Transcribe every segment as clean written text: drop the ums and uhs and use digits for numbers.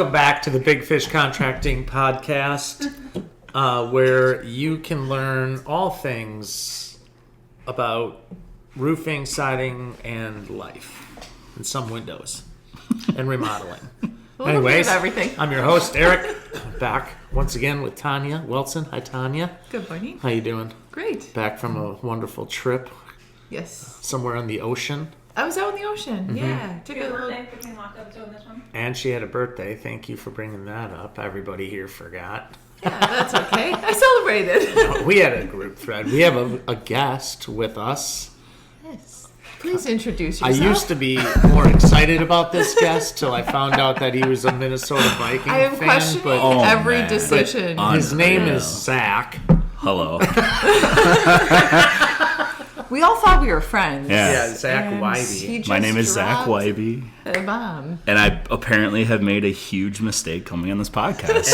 Welcome back to the Big Fish Contracting Podcast, where you can learn all things about roofing, siding, and life, and some windows, and remodeling. Anyways, everything. I'm your host, Eric, back once again with Tanya Wilson. Hi, Tanya. Good morning. How you doing? Great. Back from a wonderful trip. Yes. Somewhere on the ocean. I was out in the ocean. Mm-hmm. Yeah. Took a birthday between locked episode and this one. And she had a birthday. Thank you for bringing that up. Everybody here forgot. Yeah, that's okay. I celebrated. We had a group thread. We have a guest with us. Yes. Please introduce I yourself. used to be more excited about this guest till I found out that he was a Minnesota Viking fan. I am questioning every decision. His name is Zach. Hello. We all thought we were friends. Yeah. Zach And Weibye. he just My name is Zach dropped Weibye, a bomb. and I apparently have made a huge mistake coming on this podcast.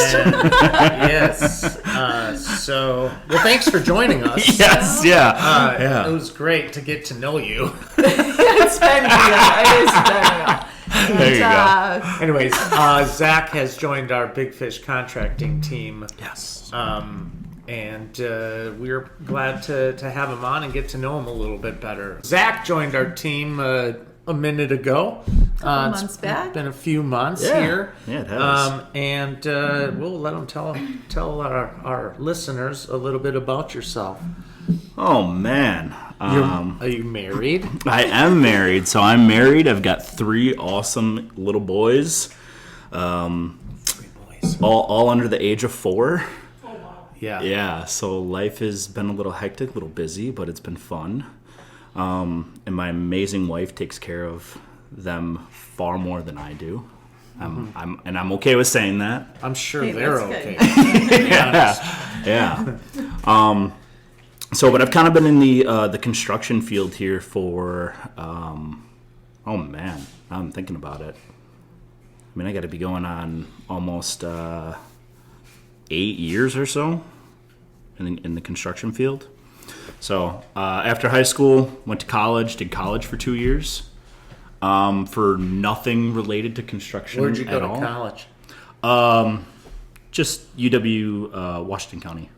Yes. Well, thanks for joining us. Yes, yeah. It was great to get to know you. It's been real. It is been real. There you go. Anyways, Zach has joined our Big Fish Contracting team. Yes. And we're glad to have him on and get to know him a little bit better. Zach joined our team a minute ago. Months back. It's been a few months Yeah. here. Yeah, it has. And we'll let him tell our listeners a little bit about yourself. Oh, man. Are you married? I am married. So I'm married. I've got 3 awesome little boys, 3 boys. all under the age of 4. Yeah. Yeah, so life has been a little hectic, a little busy, but it's been fun. And my amazing wife takes care of them far more than I do. I'm okay with saying that. I'm sure Hey, they're that's okay. good. Yeah. So, but I've kind of been in the construction field here for, oh man, now I'm thinking about it. I mean, I got to be going on almost 8 years or so in the construction field. So after high school, went to college, did college for 2 years for nothing related to construction. Where'd you go at to all. college? Just UW Washington County,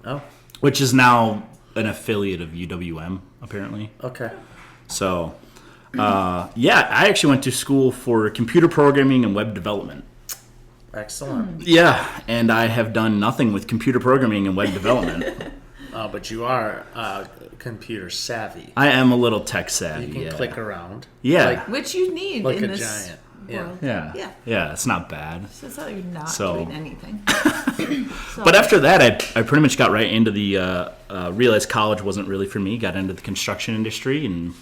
Oh, which is now an affiliate of UWM apparently. okay. So yeah, I actually went to school for computer programming and web development. Excellent. Yeah, and I have done nothing with computer programming and web development. But you are computer savvy. I am a little tech savvy. You can yeah. click around. Yeah. Which you need Like in a this giant. Yeah. world. Yeah. Yeah. It's not bad. So it's not like you're not So- doing anything. But after that, I pretty much got right into the, realized college wasn't really for me, got into the construction industry and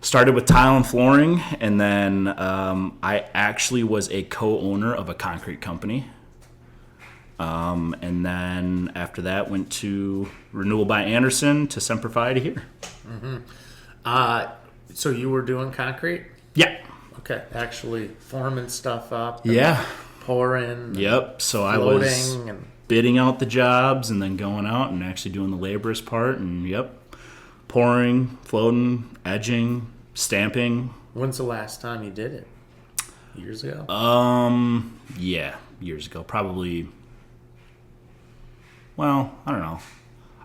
started with tile and flooring. And then I actually was a co-owner of a concrete company. And then after that, went to Renewal by Anderson to Semper Fi to here. So you were doing concrete? Yeah. Okay. Actually forming stuff up. Yeah. Pouring. Yep. So I Floating was and bidding out the jobs and then going out and actually doing the laborers part and pouring, floating, edging, stamping. when's the last time you did it? Years ago? Yeah, years ago. Probably, well, I don't know.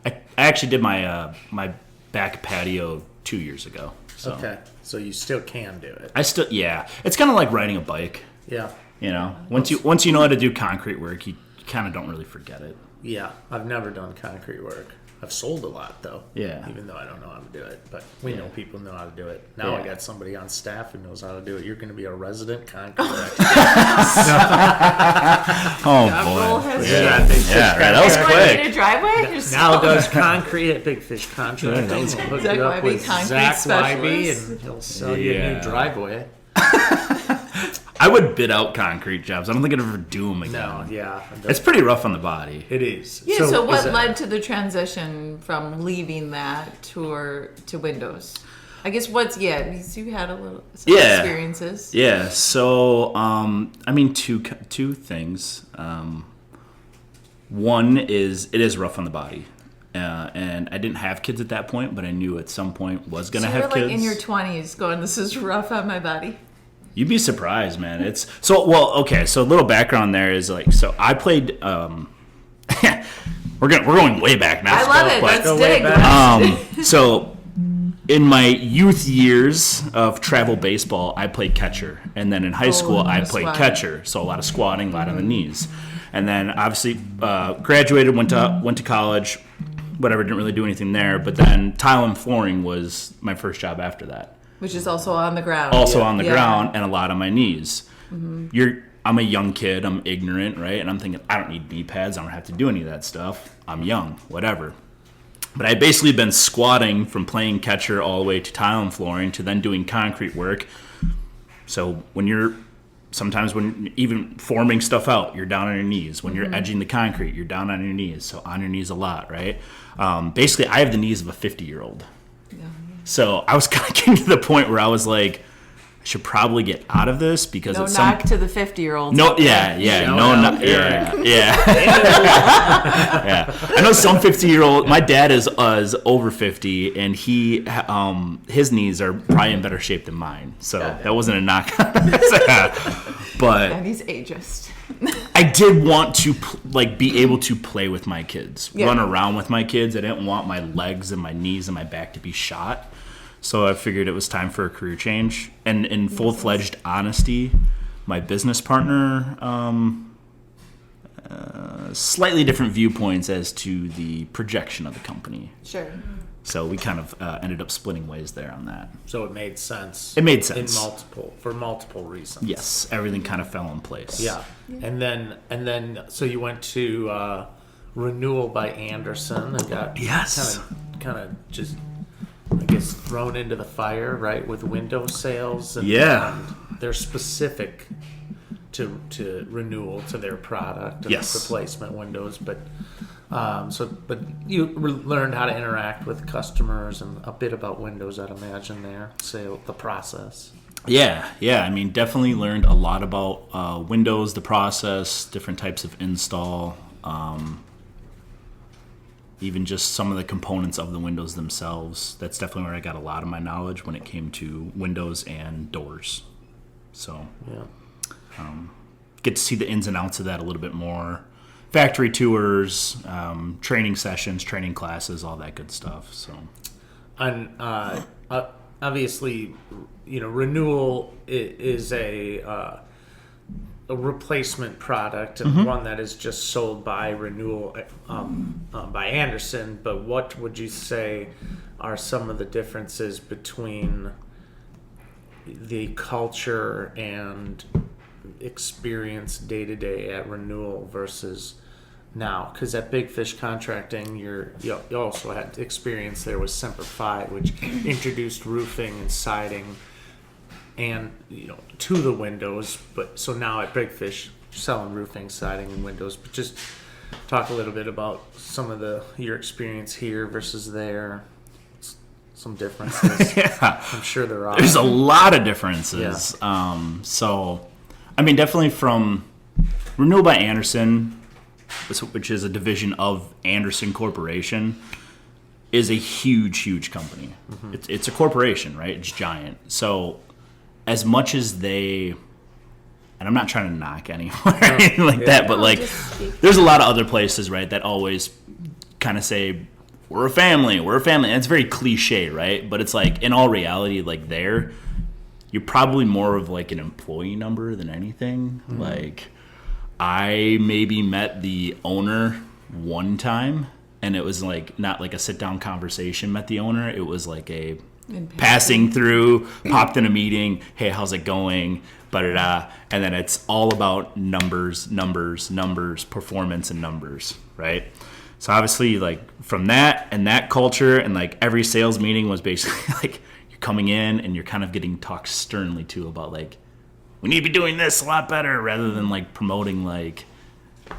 I actually did my my back patio 2 years ago. So Okay. So you still can do it. I still, yeah. It's kind of like riding a bike, Yeah. you know. Once you know how to do concrete work, you kind of don't really forget it. Yeah. I've never done concrete work. I've sold a lot though. Yeah. Even though I don't know how to do it. But we know people know how to do it. Now I Yeah. got somebody on staff who knows how to do it. You're going to be a resident concrete expert. Oh Roll boy. has Yeah, Big Fish Yeah, right, that was You Contracting. want to quick. need a driveway? Just Now does concrete at Big Fish Contracting. that was We'll hook Zach you up Weibye, with concrete Zach Weibye, specialist. and he'll sell you a new Yeah. driveway. I would bid out concrete jobs. I don't think I'd ever do them again. No, yeah. It's pretty rough on the body. It is. Yeah, so what is it- led to the transition from leaving that to Windows? I guess because you had some Yeah. experiences. Yeah. So, I mean, two things. One is it is rough on the body, and I didn't have kids at that point, but I knew at some point was gonna So have you're kids. like in your 20s going, this is rough on my body. You'd be surprised, man. It's so well. Okay, so a little background there is like, so I played. we're going way back now. I love it. Let's go way dig. back. So in my youth years of travel baseball, I played catcher, and then in high school I played squat. catcher. So a lot of squatting, a lot on the knees, and then obviously graduated, went to college. Whatever, didn't really do anything there. But then tile and flooring was my first job after that. Which is also on the ground. Also on the Yeah. ground and a lot on my knees. I'm a young kid. I'm ignorant, right? And I'm thinking, I don't need knee pads. I don't have to do any of that stuff. I'm young, whatever. But I basically been squatting from playing catcher all the way to tile and flooring to then doing concrete work. So sometimes when even forming stuff out, you're down on your knees. When you're edging the concrete, you're down on your knees. So on your knees a lot, right? Basically, I have the knees of a 50-year-old. Yeah. So I was kind of getting to the point where I was like, I should probably get out of this because No it's knock to the 50-year-olds. no, out there. yeah, Shout no, out no, yeah. I know some 50-year-old. My dad is over 50, and his knees are probably in better shape than mine. So that wasn't a knock. But And he's ageist. I did want to be able to play with my kids, Yeah. run around with my kids. I didn't want my legs and my knees and my back to be shot. So I figured it was time for a career change. And in full-fledged honesty, my business partner, slightly different viewpoints as to the projection of the company. Sure. So we kind of ended up splitting ways there on that. So it made sense. It made sense. For multiple reasons. Yes, everything kind of fell in place. Yeah. And then so you went to Renewal by Anderson and got Yes. kind of just, I guess, thrown into the fire, right, with window sales. And, Yeah. and they're specific to Renewal, to their product, and Yes. replacement windows, but you learned how to interact with customers and a bit about windows, I'd imagine there, the process. Yeah. I mean, definitely learned a lot about Windows, the process, different types of install, even just some of the components of the windows themselves. That's definitely where I got a lot of my knowledge when it came to windows and doors. So Yeah. get to see the ins and outs of that a little bit more. Factory tours, training sessions, training classes, all that good stuff. So, And obviously, Renewal is a replacement product and one that is just sold by Renewal by Anderson. But what would you say are some of the differences between the culture and experience day to day at Renewal versus now? Because at Big Fish Contracting, you also had experience there with Semper Fi, which introduced roofing and siding and to the windows. But so now at Big Fish, selling roofing, siding, and windows. But just talk a little bit about some of your experience here versus there. Some differences. yeah. I'm sure there are. There's a lot of differences. Yeah. So, I mean, definitely from Renewal by Anderson, which is a division of Anderson Corporation, is a huge company. Mm-hmm. It's a corporation, right? It's giant. So, as much as they, and I'm not trying to knock anyone or anything like that, but there's a lot of other places, right, that always kind of say, we're a family. And it's very cliche, right? But it's like, in all reality, like you're probably more of like an employee number than anything. Mm-hmm. Like, I maybe met the owner one time, and it was like not like a sit-down conversation, met the owner. It was like a passing through, popped in a meeting, hey, how's it going? And then it's all about numbers, performance and numbers, right? So obviously, like, from that and that culture, and like every sales meeting was basically like you're coming in and you're kind of getting talked sternly to about like, we need to be doing this a lot better, rather than like promoting, like,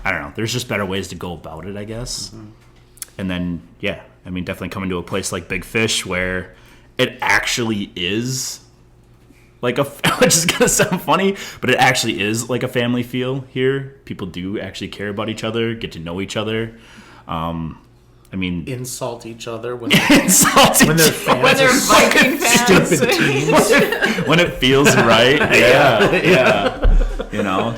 I don't know, there's just better ways to go about it, I guess. Mm-hmm. And then, yeah, I mean, definitely coming to a place like Big Fish where it actually is like which is gonna sound funny, but it actually is like a family feel here. People do actually care about each other, get to know each other. I mean, insult each other when insult when they're each other. fans When they're of Viking fans. stupid teams. When it feels right. Yeah. You know,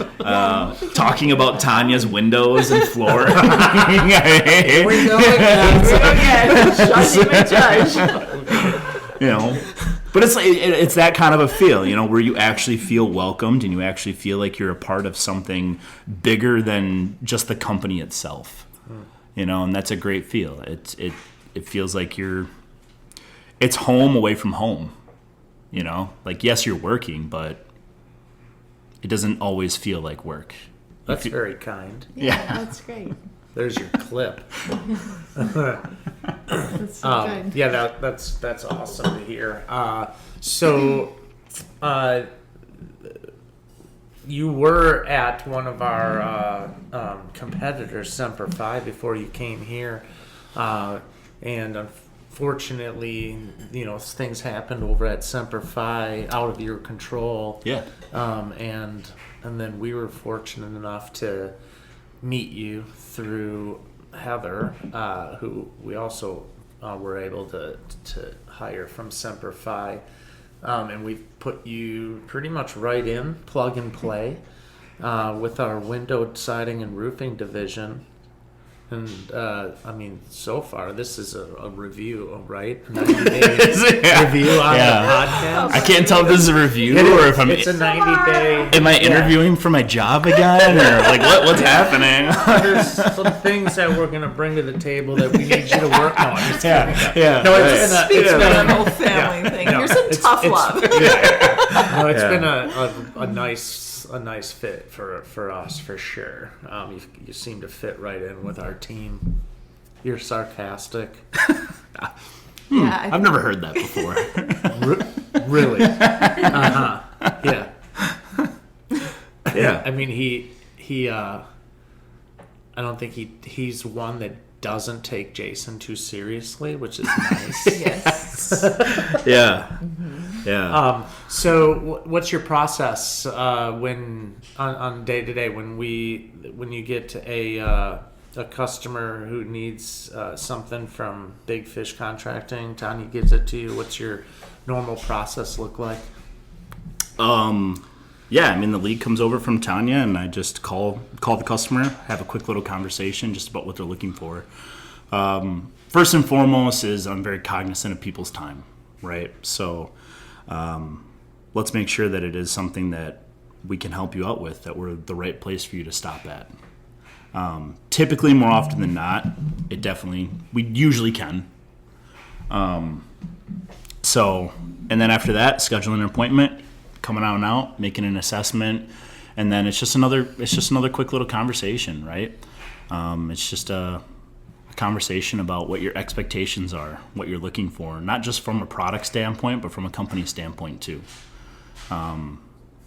talking about Tanya's windows and floor. Here we go again. Shut him and judge. You know, but it's that kind of a feel, you know, where you actually feel welcomed and you actually feel like you're a part of something bigger than just the company itself. You know, and that's a great feel. It feels like it's home away from home. You know, like, yes, you're working, but it doesn't always feel like work. That's very kind. Yeah, that's great. There's your clip. That's so good. Yeah, that's awesome to hear. So, you were at one of our competitors, Semper Fi, before you came here, and unfortunately, you know, things happened over at Semper Fi out of your control. Yeah. And then we were fortunate enough to meet you through Heather, who we also were able to hire from Semper Fi. And we've put you pretty much right in, plug and play, with our window siding and roofing division. And, I mean, so far, this is a review, right? 90-day review on the podcast. I can't tell if this is a review or if It's a 90-day. Am I interviewing for my job again, or like what's happening? There's some things that we're going to bring to the table that we need you to work on. Yeah. No, Speaking of been an old family thing, no, here's some tough love. No, it's Yeah. been a nice fit for us, for sure. You seem to fit right in with our team. You're sarcastic. Yeah, I've never heard that before. Really? Yeah. Yeah. I mean, he I don't think he's one that doesn't take Jason too seriously, which is nice. Yes. Yeah. Yeah. So what's your process when on day to day when you get a customer who needs something from Big Fish Contracting? Tanya gives it to you. What's your normal process look like? Yeah, I mean, the lead comes over from Tanya, and I just call the customer, have a quick little conversation just about what they're looking for. First and foremost is I'm very cognizant of people's time, right? So let's make sure that it is something that we can help you out with, that we're the right place for you to stop at. Typically, more often than not, we usually can. So, and then after that, scheduling an appointment, coming out, making an assessment, and then it's just another quick little conversation, right? It's just a conversation about what your expectations are, what you're looking for, not just from a product standpoint, but from a company standpoint too.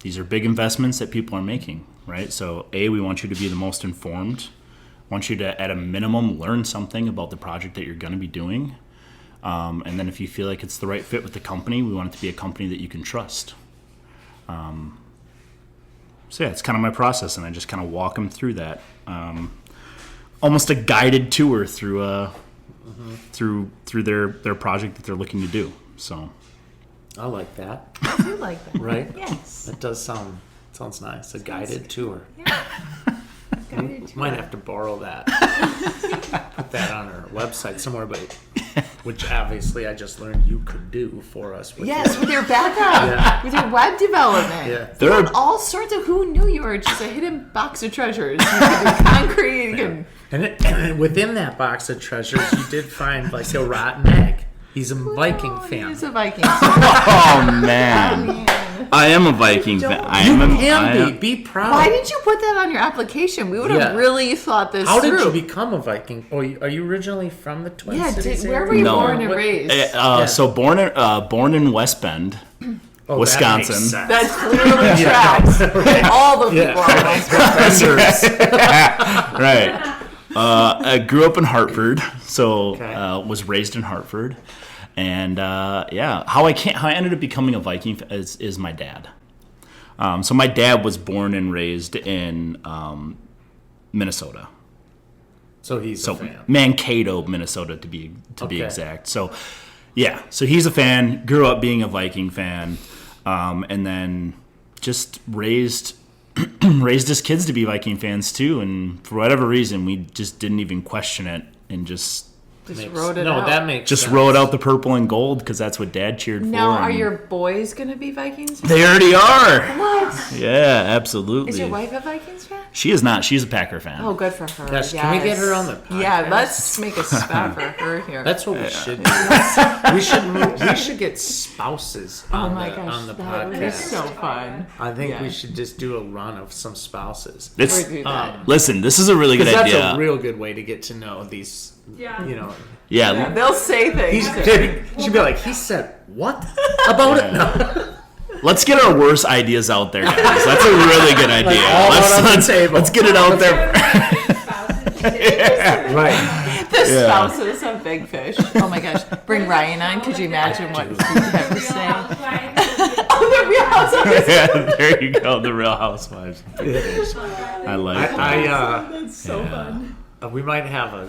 These are big investments that people are making, right? So we want you to be the most informed, want you to, at a minimum, learn something about the project that you're going to be doing. And then if you feel like it's the right fit with the company, we want it to be a company that you can trust. So yeah, it's kind of my process, and I just kind of walk them through that. Almost a guided tour through through their project that they're looking to do. So I like that. I do like that. Right? Yes. That does sounds nice. A guided tour. Yeah. Guided tour. Might have to borrow that. Put that on our website somewhere, but which obviously I just learned you could do for us. With With your background, with your web development. Yeah. You had all sorts of, who knew you were just a hidden box of treasures. You can do concrete, you can... And within that box of treasures, you did find like a rotten egg. He's a Viking fan. He's a Viking. oh man. I am a Viking fan. Be proud. Why did you put that on your application? We would have really thought this How through. did you become a Viking? Are you originally from the Twin Cities? Where were you born and raised? So born in West Bend, Wisconsin. That clearly tracks. All the people are Wisconsin. Right. I grew up in Hartford, so was raised in Hartford. And how I ended up becoming a Viking is my dad. So my dad was born and raised in Minnesota. So he's a fan. Mankato, Minnesota, to be Okay. exact. So, yeah. So he's a fan. Grew up being a Viking fan, and then just raised his kids to be Viking fans too. And for whatever reason, we just didn't even question it and just wrote it out. That makes just sense. wrote out the purple and gold because that's what Dad cheered for. Now, are and your boys going to be Vikings fans? They already are. What? Yeah, absolutely. Is your wife a Vikings fan? She is not. She's a Packer fan. Oh, good for her. Yes, can we get her on the Yeah, podcast? let's make a spot for her here. That's what we should do. We should get spouses on, on the that would be podcast. so fun. I think Yeah. we should just do a run of some spouses. It's, Or do that. listen, this is a really good Because that's idea. a real good way to get to know these, Yeah. yeah, They'll say things. She'd be like, he said what about it? No. let's get our worst ideas out there, guys. That's a really good idea. all out on the table. Let's get it out there. Right. The spouses of Big Fish. Oh my gosh. Bring Ryan on. Could you imagine what he'd have to say? Oh, the Real Housewives. Yeah, there you go. The Real Housewives. I like that. That's so fun. We might have a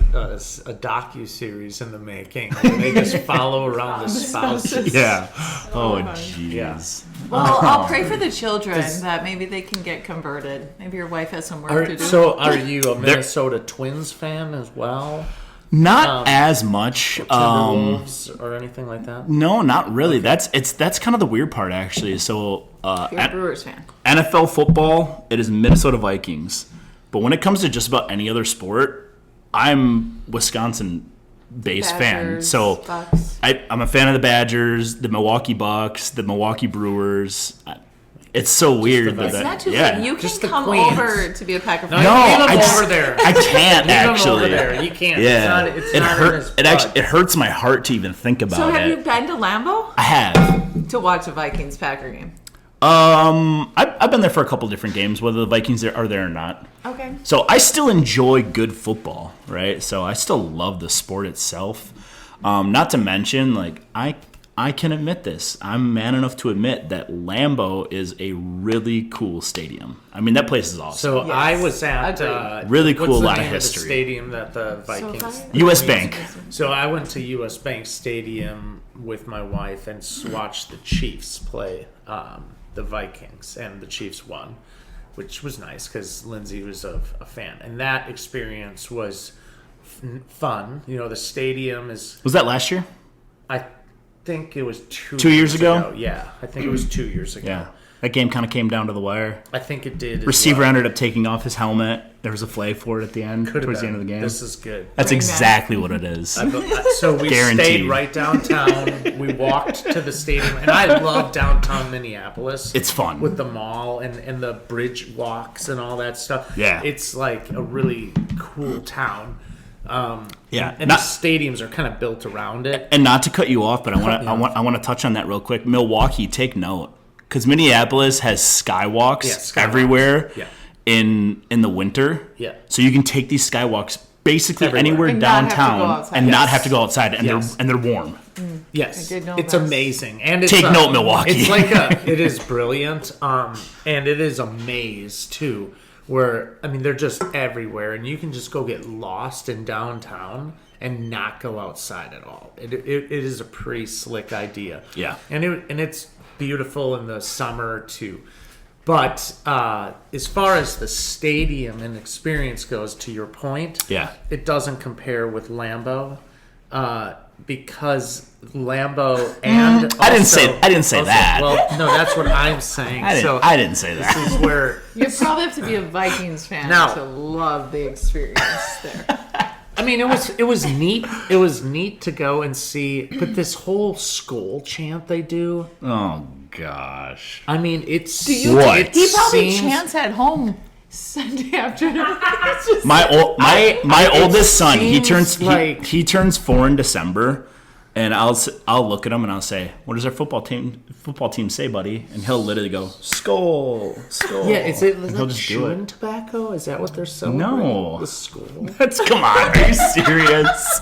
docu-series in the making. Where they just follow around the spouses. Yeah. Oh, jeez. Well, I'll pray for the children that maybe they can get converted. Maybe your wife has some work to do. So, are you a Minnesota Twins fan as well? Not as much. Timberwolves or anything like that? No, not really. That's kind of the weird part, actually. So, You're a Brewers fan. NFL football, it is Minnesota Vikings. But when it comes to just about any other sport, I'm Wisconsin-based fan. Badgers, So Bucks. I'm a fan of the Badgers, the Milwaukee Bucks, the Milwaukee Brewers. It's so weird. Vikings. It's not too yeah. late. You Just can the come Queens. over to be a Packer No, fan. No, leave them I just- over there. I can't Leave them actually. over there. You can't. Yeah, It's it not hurt. in his It actually blood. it hurts my heart to even think about So have it. you been to Lambeau I have. to watch a Vikings Packer game? I've been there for a couple different games, whether the Vikings are there or not. Okay. So I still enjoy good football, right? So I still love the sport itself. Not to mention, like I can admit this. I'm man enough to admit that Lambeau is a really cool stadium. I mean, that place is awesome. So Yes. I was at Agreed. Really what's cool, the lot of name the history. stadium that the Vikings. SoFi? U.S. Bank. So I went to U.S. Bank Stadium with my wife and watched the Chiefs play the Vikings, and the Chiefs won, which was nice because Lindsay was a fan, and that experience was fun. The stadium is. Was that last year? I think it was 2 years ago? Yeah, I think it was 2 years ago. Yeah. That game kind of came down to the wire. I think it did. as Receiver well. ended up taking off his helmet. There was a flag for it at the end, Could have towards the been. end of the game. This is good. That's Bring back. exactly what it is. So we Guaranteed. stayed right downtown. We walked to the stadium, and I love downtown Minneapolis. It's fun. With the mall and the bridge walks and all that stuff. Yeah. It's like a really cool town. Yeah. And the stadiums are kind of built around it. And not to cut you off, but I want to touch on that real quick. Milwaukee, take note, because Minneapolis has skywalks skywalks. everywhere. Yeah. In the winter. Yeah. So you can take these skywalks basically Everywhere. anywhere And not have to go downtown outside. and not Yes. have to go outside, and Yes. they're warm. Yes, I did know it's that. amazing, and it's Take note, Milwaukee. It's like it is brilliant, and it is a maze too. Where they're just everywhere, and you can just go get lost in downtown and not go outside at all. It is a pretty slick idea. Yeah. and it's beautiful in the summer too. But as far as the stadium and experience goes, to your point, Yeah. it doesn't compare with Lambeau. Because Lambeau and I didn't say that. Well, no, that's what I'm saying. I didn't say that. This is where You probably have to be a Vikings fan Now- to love the experience there. it was neat. It was neat to go and see, but this whole skull chant they do. Oh gosh. It's What? it He probably seems- chants at home Sunday afternoon. It's just- My it oldest son, he seems turns like- he turns 4 in December, and I'll look at him and I'll say, "What does our football team say, buddy?" And he'll literally go, "Skull, skull." Yeah, is it And he'll like just do chewing it. tobacco? Is that what they're celebrating? No. The skull. Come on, are you serious?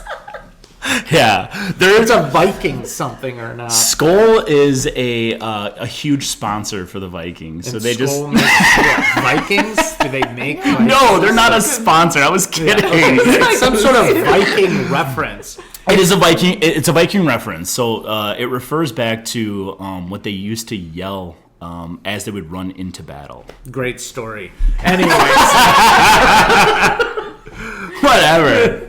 Yeah, There's a Viking something or not. Skull is a huge sponsor for the Vikings, so And they Skull makes, Vikings? Do they make? Vikings? no, they're not a sponsor. I was kidding. It's like some sort of Viking reference. It is a Viking. It's a Viking reference, so it refers back to what they used to yell as they would run into battle. Great story. Anyways, Whatever.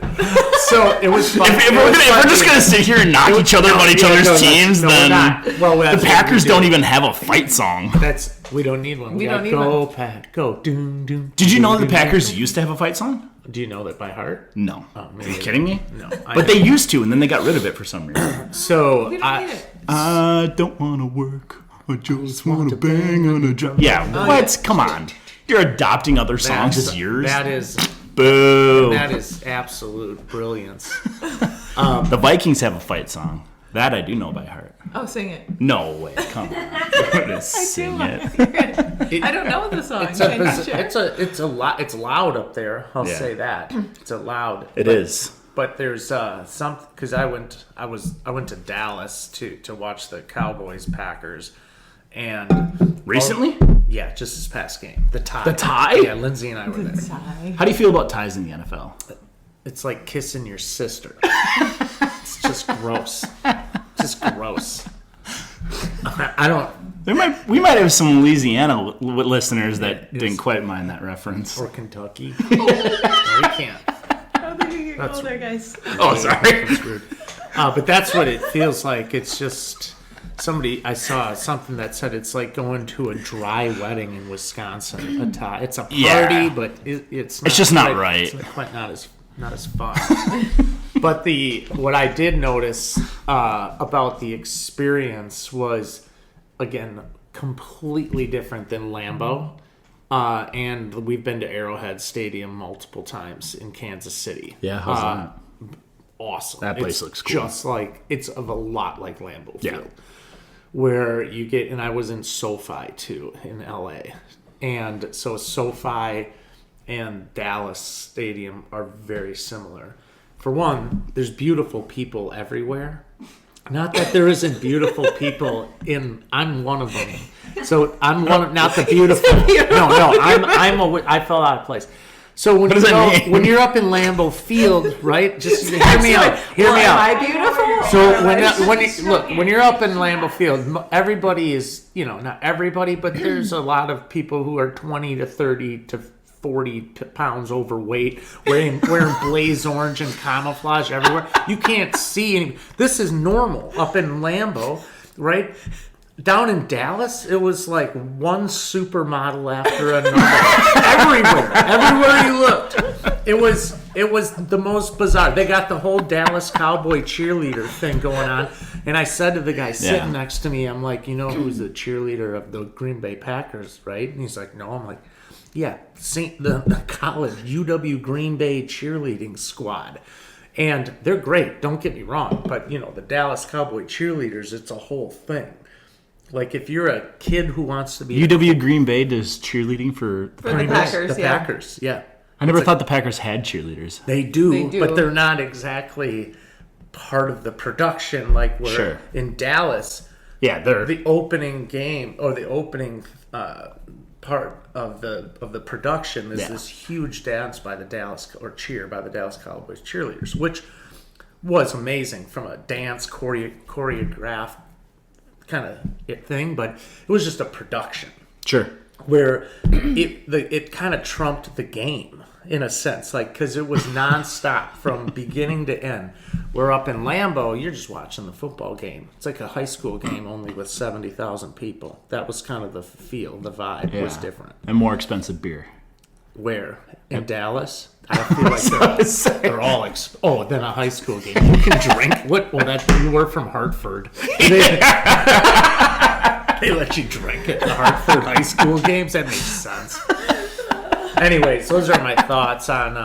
so it was fun. If we're just gonna sit here and knock each other about each other's teams, then the Packers don't even have a fight song. We don't need one. We don't need go, one. Pack, go. Doom, doom. Did you know the doom, Packers doom. used to have a fight song? Do you know that by heart? No. Oh, Are you kidding me? No. But they used to, and then they got rid of it for some reason. So We don't need it. I don't want to work. I just want to bang on a drum. Yeah, what? Come on. You're adopting other songs as yours? That is Boo. that is absolute brilliance. The Vikings have a fight song. That I do know by heart. Oh, sing it. No way. Come on. I'm gonna sing it. I don't know the song. It's loud up there. I'll Yeah. say that. It's a loud. It is. But there's some because I went to Dallas to watch the Cowboys Packers, and Recently? yeah, just this past game, the tie. The tie? Yeah, Lindsay and I were there. Sigh. How do you feel about ties in the NFL? It's like kissing your sister. It's just gross. Just gross. I don't. We might have some Louisiana listeners that didn't quite mind that reference. Or Kentucky. No, we can't. I don't think you can go there, guys. Oh, sorry. That's rude. But that's what it feels like. It's just I saw something that said it's like going to a dry wedding in Wisconsin. A tie. It's a party, Yeah. but it's not just not quite- right. It's quite not as fun. But what I did notice about the experience was, again, completely different than Lambeau. And we've been to Arrowhead Stadium multiple times in Kansas City. Yeah, how's that? Awesome. That place It's looks cool. Just like it's of a lot like Lambeau Yeah. Field, where you get. And I was in SoFi too in LA, and so SoFi and Dallas Stadium are very similar. For one, there's beautiful people everywhere. Not that there isn't beautiful people I'm one of them. So I'm one of, not the beautiful. No, I fell out of place. So when does that mean? when you're up in Lambeau Field, right? Just hear me out. Hear me out. Am I beautiful? So when you're up in Lambeau Field, everybody is, not everybody, but there's a lot of people who are 20 to 30 to 40 pounds overweight, wearing blaze orange and camouflage everywhere. You can't see any. This is normal up in Lambeau, right? Down in Dallas, it was like one supermodel after another. Everywhere you looked, it was the most bizarre. They got the whole Dallas Cowboy cheerleader thing going on, and I said to the guy sitting next to me, I'm like, who's the cheerleader of the Green Bay Packers, right? And he's like, no. I'm like, yeah, the college UW Green Bay cheerleading squad. And they're great, don't get me wrong, but the Dallas Cowboy cheerleaders, it's a whole thing. Like if you're a kid who wants to be UW Green Bay does cheerleading for the Packers, the yeah. Packers, yeah. I never thought the Packers had cheerleaders. They do, They do. but they're not exactly part of the production like we're Sure. in Dallas. Yeah, they're The opening game or the opening part of the production is this huge dance by the cheer by the Dallas Cowboys cheerleaders, which was amazing from a dance choreographed kind of thing, but it was just a production sure. where it kind of trumped the game in a sense, like because it was nonstop from beginning to end. We're up in Lambeau, you're just watching the football game. It's like a high school game only with 70,000 people. That was kind of the feel, the vibe was different. And more expensive beer. Where? In Dallas? I feel like they're all then a high school game. You can drink. What? Well, you were from Hartford. They let you drink at the Hartford high school games. That makes sense. Anyways, those are my thoughts on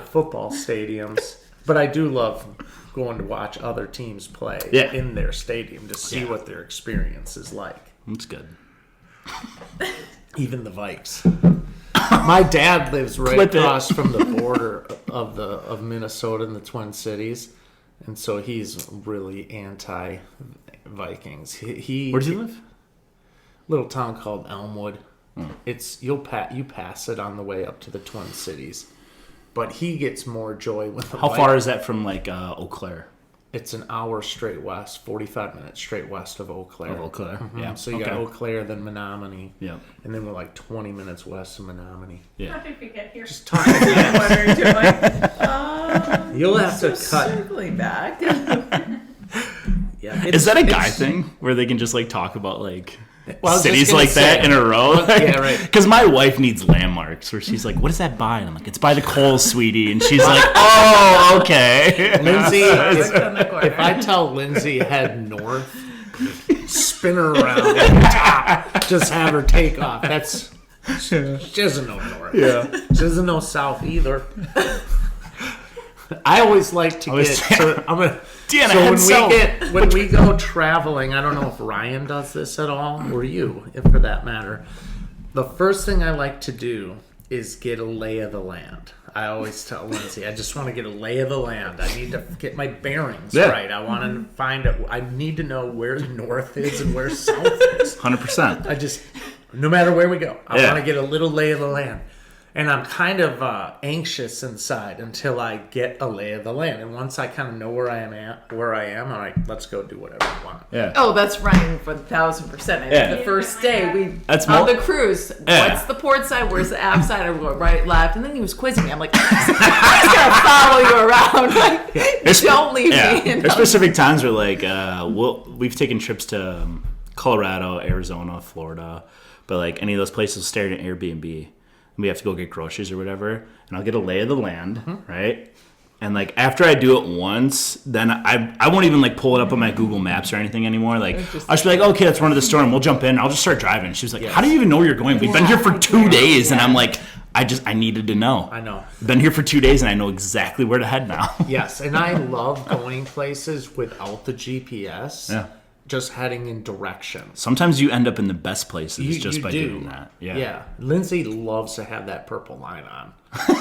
football stadiums. But I do love going to watch other teams play in their stadium to see what their experience is like. That's good. Even the Vikes. My dad lives right across from the border of Minnesota and the Twin Cities, and so he's really anti Vikings. Where does he live? Little town called Elmwood. It's you pass it on the way up to the Twin Cities, but he gets more joy with the How far is that from like Eau Claire? It's an hour straight west, 45 minutes straight west of Eau Claire. Of Eau Claire, yeah. So you got Eau Claire, then Menominee, Yeah. and then we're like 20 minutes west of Menominee. Yeah. How did we get here? Just talk. What are you doing? You'll have to cut. Circling back. Yeah, Is that a guy thing where they can just like talk about like Well, I was just cities gonna like that say- in a row? Yeah, right. Because my wife needs landmarks where she's like, "What is that by?" And I'm like, "It's by the Coles, sweetie." And she's like, "Oh, okay." Lindsay, It's on the corner. if I tell Lindsay head north, spin her around at the top, just have her take off. That's she doesn't know north. Yeah. She doesn't know south either. I always like to Always get. So I'm gonna. Deanna, So head south. when we go traveling, I don't know if Ryan does this at all, or you, if for that matter. The first thing I like to do is get a lay of the land. I always tell Lindsay, I just want to get a lay of the land. I need to get my bearings Yeah. right. I want to find it. I need to know where north is and where south is. 100%. I just, no matter where we go, I Yeah. want to get a little lay of the land. And I'm kind of anxious inside until I get a lay of the land. And once I kind of know where I am, all right, let's go do whatever I want. Yeah. Oh, that's Ryan for 1,000%. Yeah. The first day That's on more- the cruise. Yeah. What's the port side? Where's the aft side? I go right, left, and then he was quizzing me. I'm like, I'm just gonna follow you around. Like, don't leave me. You know? There's specific times where like we've taken trips to Colorado, Arizona, Florida, but like any of those places, we'll stay at an Airbnb. We have to go get groceries or whatever, and I'll get a lay of the land, right? And like after I do it once, then I won't even like pull it up on my Google Maps or anything anymore. Like I'll just be like, okay, let's run to the store and we'll jump in. And I'll just start driving. She was like, how do you even know where you're going? We've been here for 2 days, and I'm like, I needed to know. I know. Been here for 2 days, and I know exactly where to head now. Yes, and I love going places without the GPS. Yeah. Just heading in directions. Sometimes you end up in the best places You just by do. doing that. Yeah. Lindsay loves to have that purple line on.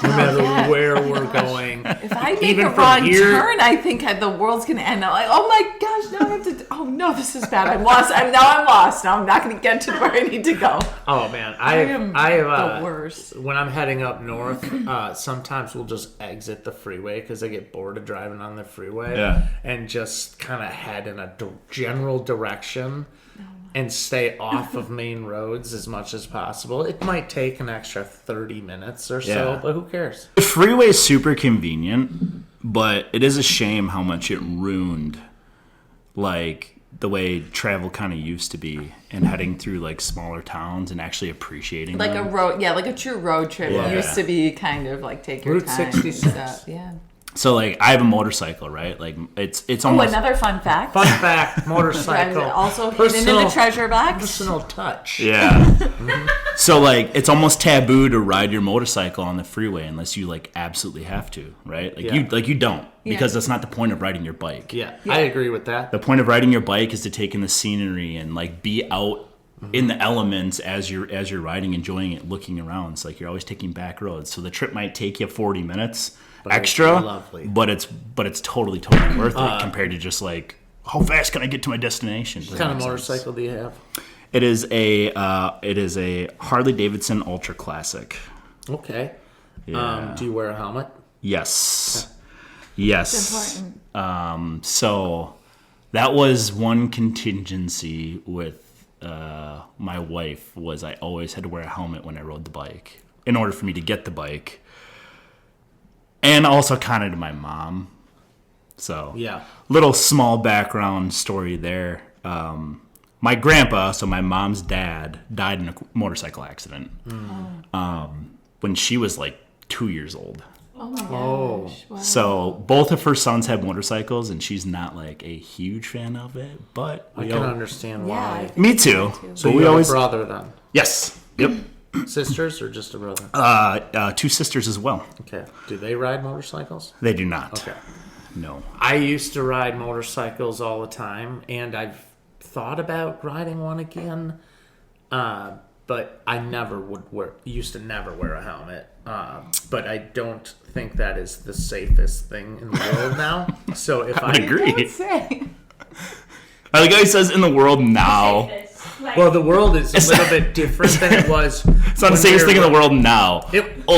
No matter where we're going. If I make Even a from wrong here- turn, I think the world's gonna end. I'm like, oh my gosh, now I have to. Oh no, this is bad. I'm lost. I'm lost. Now I'm not gonna get to where I need to go. Oh man, I am the worst. When I'm heading up north, sometimes we'll just exit the freeway because I get bored of driving on the freeway. Yeah. And just kind of head in a general direction. And stay off of main roads as much as possible. It might take an extra 30 minutes or so, Yeah. but who cares? The freeway is super convenient, but it is a shame how much it ruined, like, the way travel kind of used to be and heading through, like, smaller towns and actually appreciating Like them. a road, yeah, like a true road trip. Yeah. It used to be kind of like take your Route time. 66. and stuff. Yeah. So, like, I have a motorcycle, right? Like, it's Oh, almost... another fun fact. Fun fact, motorcycle. Also hidden in the treasure box. Personal touch. Yeah. So, like, it's almost taboo to ride your motorcycle on the freeway unless you, like, absolutely have to, right? Like, you don't. Because that's not the point of riding your bike. Yeah, I agree with that. The point of riding your bike is to take in the scenery and, like, be out in the elements as you're riding, enjoying it, looking around. It's like you're always taking back roads. So the trip might take you 40 minutes extra, it's lovely. but it's totally worth it compared to just like, how fast can I get to my destination? What kind of motorcycle do you have? It is a Harley Davidson Ultra Classic. Okay. Yeah. Do you wear a helmet? Yes. It's important. So that was one contingency with my wife was I always had to wear a helmet when I rode the bike in order for me to get the bike. And also kind of to my mom. So Yeah. little small background story there. My grandpa, so my mom's dad, died in a motorcycle accident when she was like 2 years old. Oh my Oh. gosh. Wow. So both of her sons have motorcycles, and she's not like a huge fan of it. But I can understand Yeah. why. me too. So But you we have always a brother then? yes, yep. Sisters or just a brother? 2 sisters as well. Okay. Do they ride motorcycles? They do not. Okay. No. I used to ride motorcycles all the time, and I've thought about riding one again. but I used to never wear a helmet. But I don't think that is the safest thing in the world now. So if I agree. Don't say. I like how he says in the world now. well, the world is a little bit different than it was. It's not the safest thing in the world now.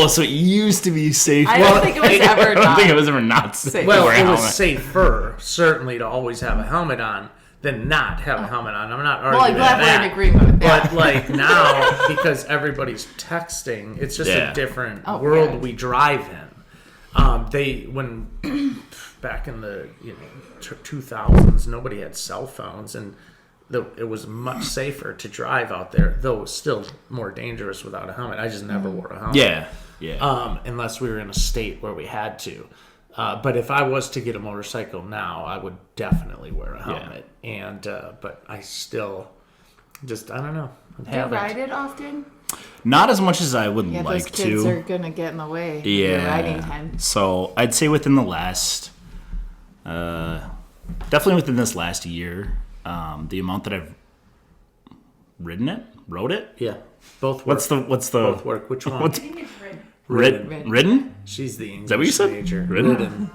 So it used to be safe. I don't think it was ever I don't not think it was ever not safe to Well, wear a it helmet. was safer, certainly, to always have a helmet on than not have a helmet on. I'm not arguing Well, I'm glad we're that. in agreement with that. But like now, because everybody's texting, it's just a different world yeah. we drive in. Back in the 2000s, nobody had cell phones, and it was much safer to drive out there, though it was still more dangerous without a helmet. I just never wore a helmet. Yeah. Unless we were in a state where we had to. But if I was to get a motorcycle now, I would definitely wear a helmet. And but I still just, I don't know. Do you ride it often? Not as much as I would Yeah, like those kids to. are gonna get in the way. Of your riding time. So I'd say within the last, definitely within this last year, the amount that I've rode it. Yeah, both work. What's the both work? Which one? I think it's red. Ridden? She's the English that what you said? major. Ridden?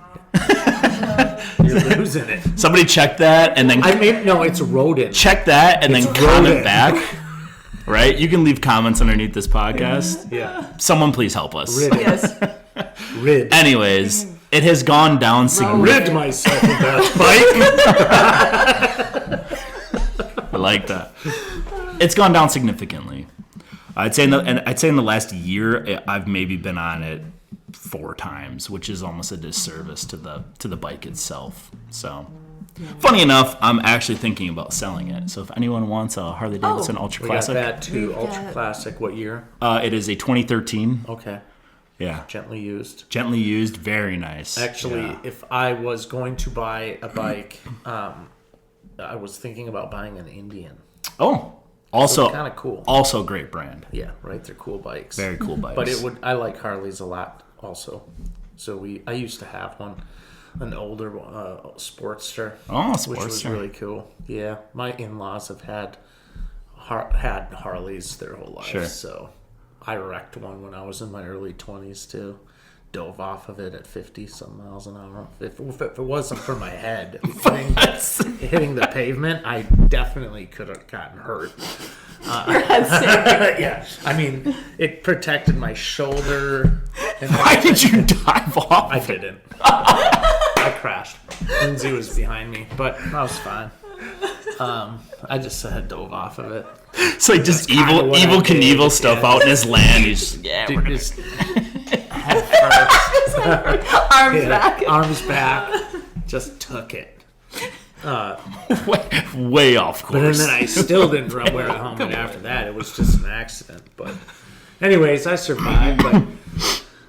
You're losing it. Somebody check that and then No, it's rodent. check that and then It's comment rodent. back. Right? You can leave comments underneath this podcast. Yeah, Someone please help us. rid. Yes. Rid. Anyways, it has gone down significantly. Rid myself of that bike. I like that. It's gone down significantly. I'd say in the last year, I've maybe been on it 4 times, which is almost a disservice to the bike itself. So, funny enough, I'm actually thinking about selling it. So if anyone wants a Harley Davidson Ultra We got Classic, that too. We've Ultra got- Classic. What year? it is a 2013. Okay, Yeah, gently used. gently used, very nice. Actually, Yeah. if I was going to buy a bike, I was thinking about buying an Indian. Oh, also Kind of cool. also great brand. Yeah, right. They're cool bikes. Very cool bikes. But I like Harleys a lot also. So I used to have one, an older Sportster. Oh, Which was Sportster. really cool. Yeah, my in-laws have had Harleys their whole life. Sure. So I wrecked one when I was in my early 20s too. Dove off of it at 50-some miles an hour. If it wasn't for my head hitting the pavement, I definitely could have gotten hurt. Yeah, I mean, it protected my shoulder. And Why did you dive off? I didn't. I crashed. Lindsay was behind me, but I was fine. I just dove off of it. It's like just kinda evil what I did. Knievel stuff Yeah. out in his land. He's just, yeah, Dude, we're just head first. Arms back. Arms back. Just took it. way off But course. then I still didn't wear a helmet after that. It was just an accident. But anyways, I survived. But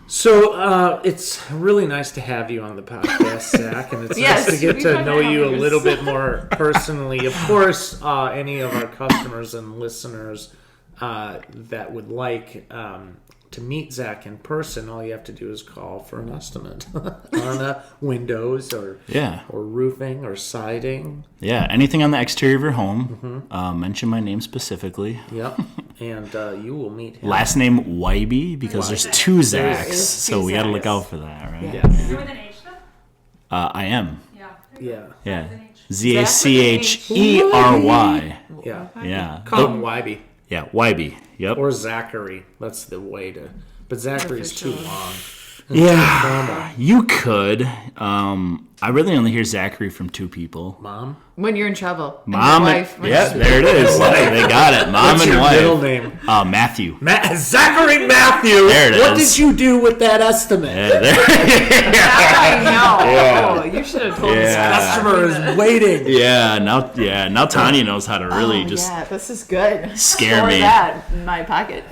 so it's really nice to have you on the podcast, Zach, and it's Yes, nice to get we to find know you a others. little bit more personally. Of course, any of our customers and listeners that would like to meet Zach in person, all you have to do is call for an estimate on windows or roofing or siding. Yeah, anything on the exterior of your home. Mention my name specifically. Yep, and you will meet him. Last name Weibye, because there's 2 Zachs, is so two we got to Zachs. look out for that, right? Yeah, You're with an H though? I am. Yeah. yeah, Yeah. yeah. Zachery. yeah. Yeah. Call him Weibye Yeah, Weibye. Yep. or Zachery. That's the way to. But Zachary is too long. Yeah, you could. I really only hear Zachary from 2 people. Mom. When you're in trouble. And Mom, your wife. yeah, there it is. They got it. Mom What's and your wife. middle name? Matthew. Zachary Matthew. There it What is. did you do with that estimate? Yeah, there- I know. Oh, you should have told us Yeah. that. Customer is waiting. now Tanya knows how to really just Yeah, this is good. scare Store me. that in my pocket.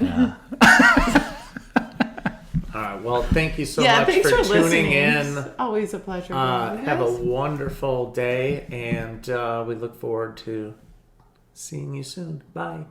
All right. Well, thank you so Yeah, much thanks for for tuning listening. in. It's always a pleasure. being with you Have a guys. wonderful day, and we look forward to seeing you soon. Bye.